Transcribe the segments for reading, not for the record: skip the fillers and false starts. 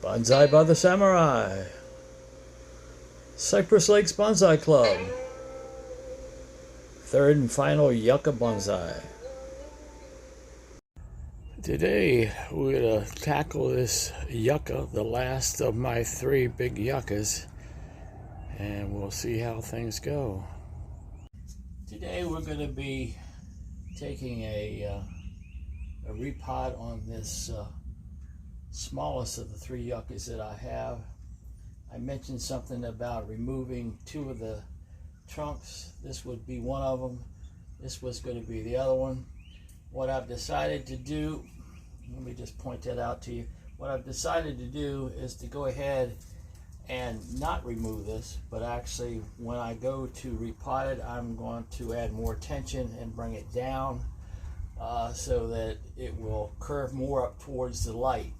Bonsai by the Samurai. Cypress Lakes Bonsai Club. Third and final Yucca bonsai. Today we're going to tackle this yucca, the last of my 3 big yuccas, and we'll see how things go. Today we're going to be taking a repot on this smallest of the 3 yuccas that I have. I mentioned something about removing 2 of the trunks. This would be one of them. This was going to be the other one. What I've decided to do, let me just point that out to you. What I've decided to do is to go ahead and not remove this, but actually when I go to repot it, I'm going to add more tension and bring it down so that it will curve more up towards the light.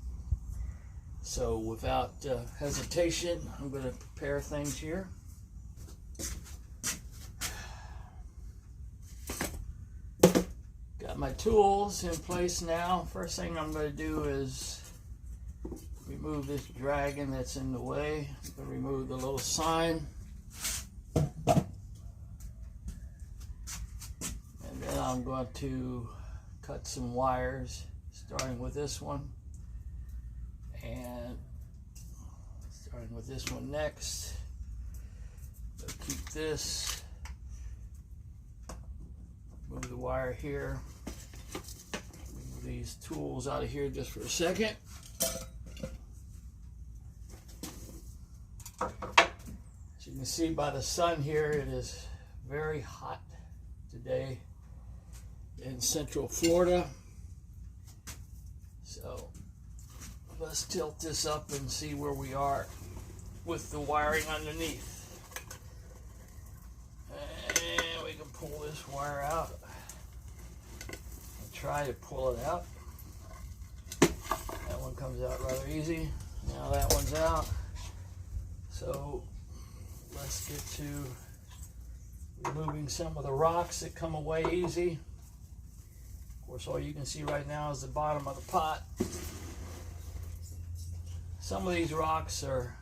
So without hesitation, I'm going to prepare things here. Got my tools in place now. First thing I'm going to do is remove this dragon that's in the way. I'm going to remove the little sign. And then I'm going to cut some wires, starting with this one. And starting with this one next. So keep this. Move the wire here. Move these tools out of here just for a second. As you can see by the sun here, it is very hot today in Central Florida. So let's tilt this up and see where we are with the wiring underneath. And we can pull this wire out. I'll try to pull it out. That one comes out rather easy. Now that one's out. So let's get to removing some of the rocks that come away easy. Of course, all you can see right now is the bottom of the pot. Some of these rocks are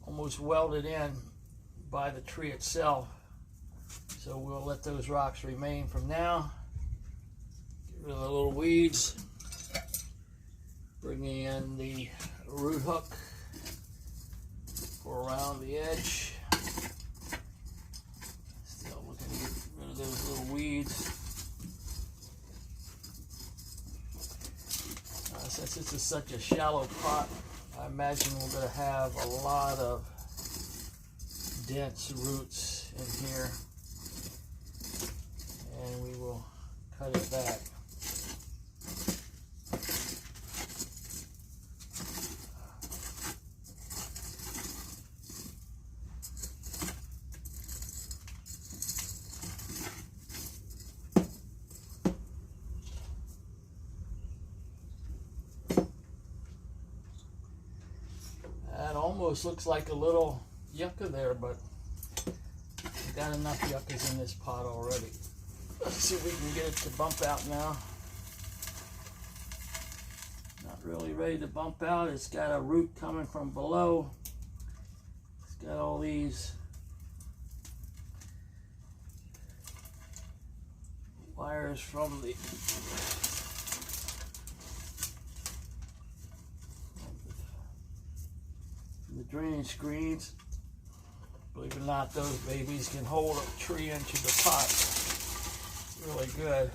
almost welded in by the tree itself. So we'll let those rocks remain from now. Get rid of the little weeds. Bringing in the root hook for around the edge. Still looking to get rid of those little weeds. Since this is such a shallow pot, I imagine we're going to have a lot of dense roots in here, and we will cut it back. That almost looks like a little yucca there, but we've got enough yuccas in this pot already. Let's see if we can get it to bump out now. Not really ready to bump out. It's got a root coming from below. It's got all these wires from the drainage screens. Believe it or not, those babies can hold a tree into the pot really good.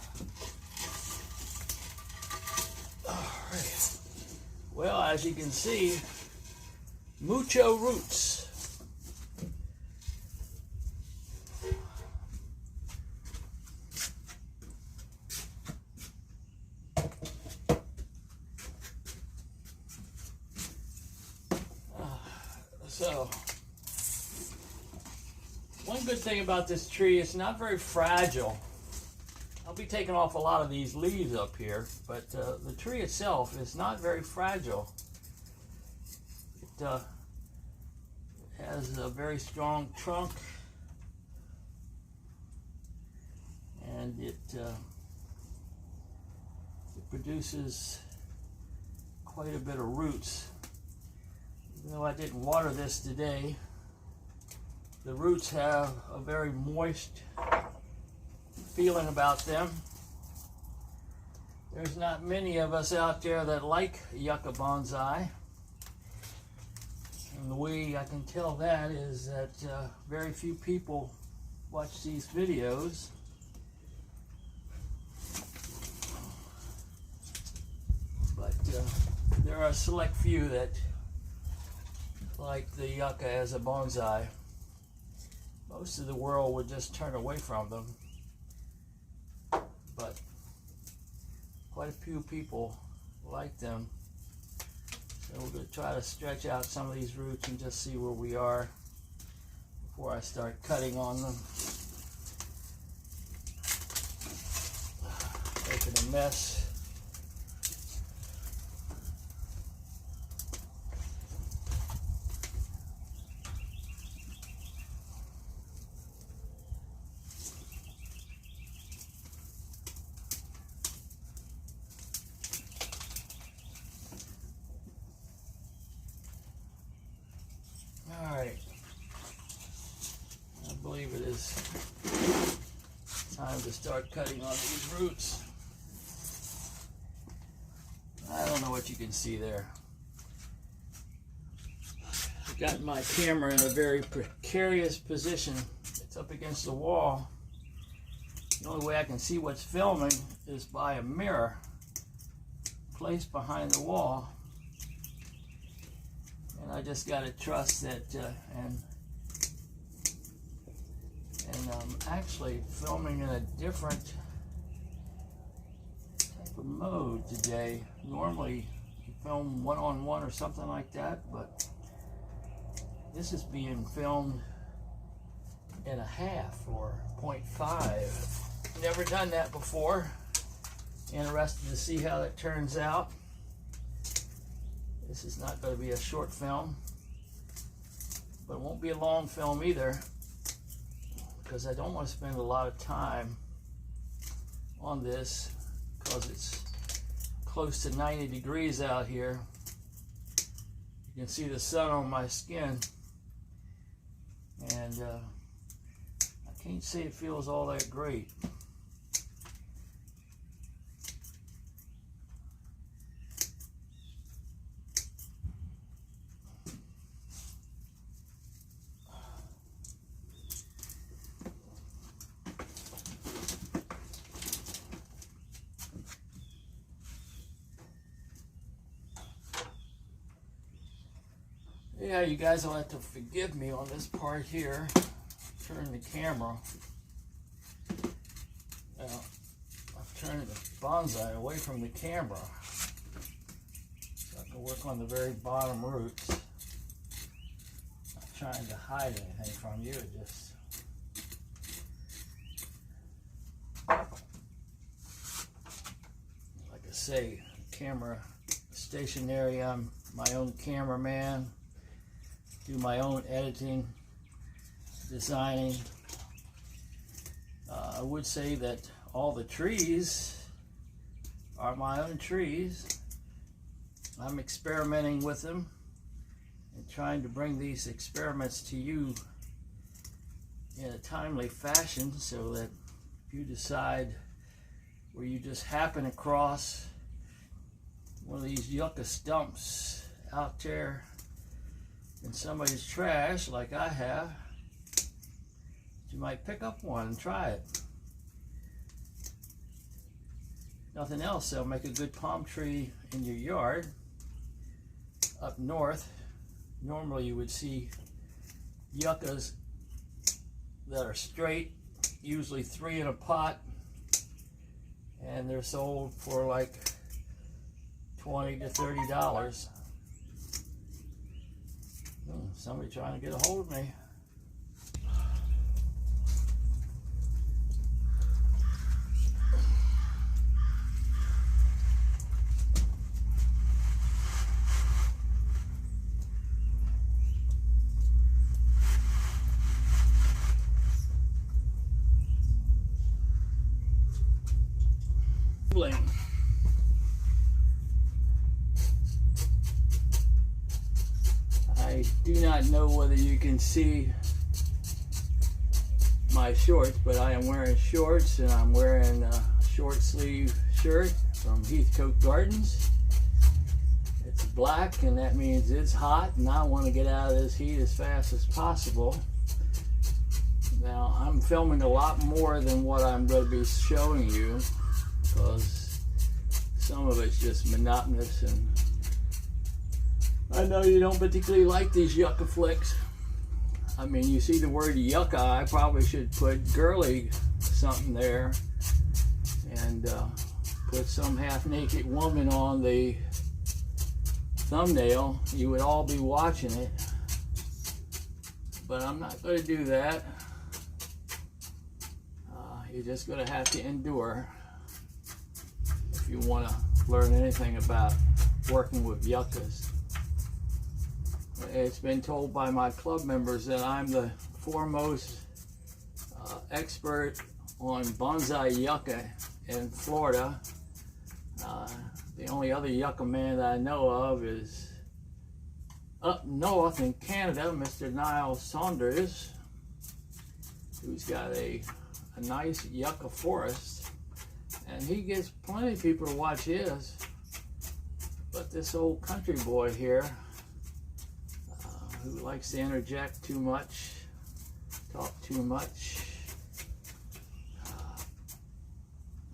Alright. Well, as you can see, mucho roots. So, one good thing about this tree, it's not very fragile. I'll be taking off a lot of these leaves up here, but the tree itself is not very fragile. It has a very strong trunk, and it produces quite a bit of roots. Even though I didn't water this today, the roots have a very moist feeling about them. There's not many of us out there that like yucca bonsai. And the way I can tell that is that very few people watch these videos. But there are a select few that like the yucca as a bonsai. Most of the world would just turn away from them. But quite a few people like them. So we're going to try to stretch out some of these roots and just see where we are before I start cutting on them. Making a mess. Alright, I believe it is time to start cutting on these roots. I don't know what you can see there. I've got my camera in a very precarious position. It's up against the wall. The only way I can see what's filming is by a mirror placed behind the wall. And I just got to trust that, and I'm actually filming in a different type of mode today. Normally you film one-on-one or something like that, but this is being filmed in a half or 0.5. Never done that before. Interested to see how that turns out. This is not going to be a short film, but it won't be a long film either, because I don't want to spend a lot of time on this because it's close to 90 degrees out here. You can see the sun on my skin, and I can't say it feels all that great. Yeah, you guys will have to forgive me on this part here. Turn the camera. Now, I've turned the bonsai away from the camera so I can work on the very bottom roots. Not trying to hide anything from you, just like I say, camera stationary. I'm my own cameraman. Do my own editing, designing. I would say that all the trees are my own trees. I'm experimenting with them and trying to bring these experiments to you in a timely fashion, so that if you decide, where you just happen across one of these yucca stumps out there in somebody's trash like I have, you might pick up one and try it. Nothing else, they'll make a good palm tree in your yard. Up north, normally you would see yuccas that are straight, usually 3 in a pot, and they're sold for like $20 to $30. Somebody trying to get a hold of me. not know whether you can see my shorts, but I am wearing shorts, and I'm wearing a short sleeve shirt from Heathcote Gardens. It's black, and that means it's hot, and I want to get out of this heat as fast as possible. Now, I'm filming a lot more than what I'm going to be showing you, because some of it's just monotonous, and I know you don't particularly like these yucca flicks. I mean, you see the word yucca, I probably should put girly something there, and put some half-naked woman on the thumbnail. You would all be watching it, but I'm not going to do that. You're just going to have to endure if you want to learn anything about working with yuccas. It's been told by my club members that I'm the foremost expert on bonsai yucca in Florida. The only other yucca man that I know of is up north in Canada, Mr. Niall Saunders, who's got a nice yucca forest, and he gets plenty of people to watch his. But this old country boy here, who likes to interject too much, talk too much,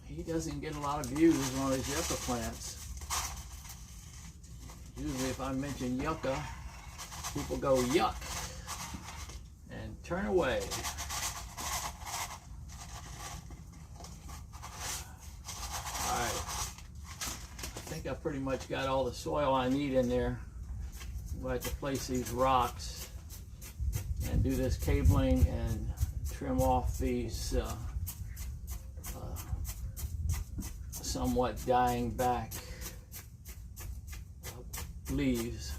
he doesn't get a lot of views on his yucca plants. Usually if I mention yucca, people go yuck and turn away. Alright, I think I pretty much got all the soil I need in there. I'm going to have to place these rocks and do this cabling and trim off these somewhat dying back leaves.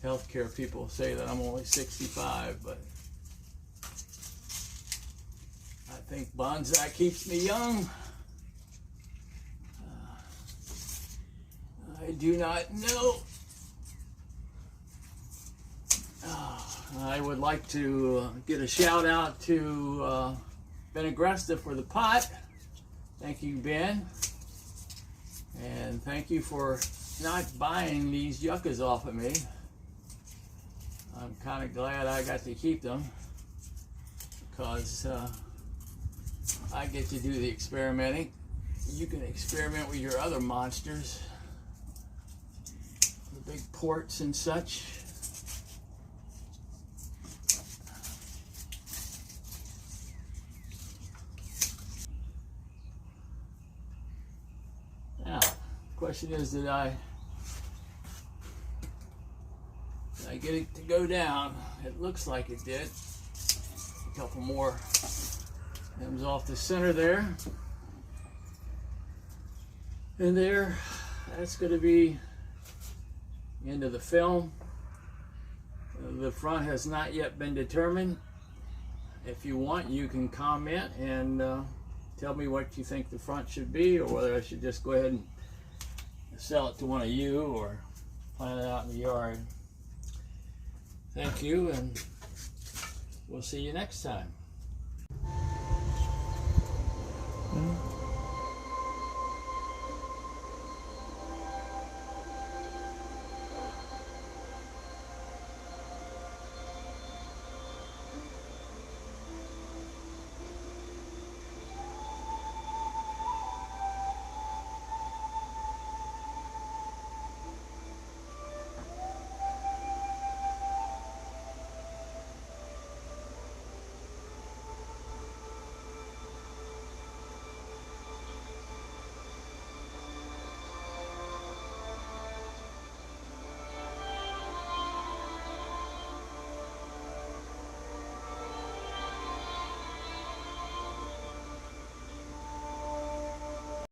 Healthcare people say that I'm only 65, but I think bonsai keeps me young. I do not know. I would like to get a shout out to Ben Agresta for the pot. Thank you, Ben. And thank you for not buying these yuccas off of me. I'm kind of glad I got to keep them, because I get to do the experimenting. You can experiment with your other monsters, the big ports and such. Now, the question is, did I get it to go down? It looks like it did. A couple more stems off the center there. And there, that's going to be the end of the film. The front has not yet been determined. If you want, you can comment and tell me what you think the front should be, or whether I should just go ahead and sell it to one of you or plant it out in the yard. Thank you, and we'll see you next time.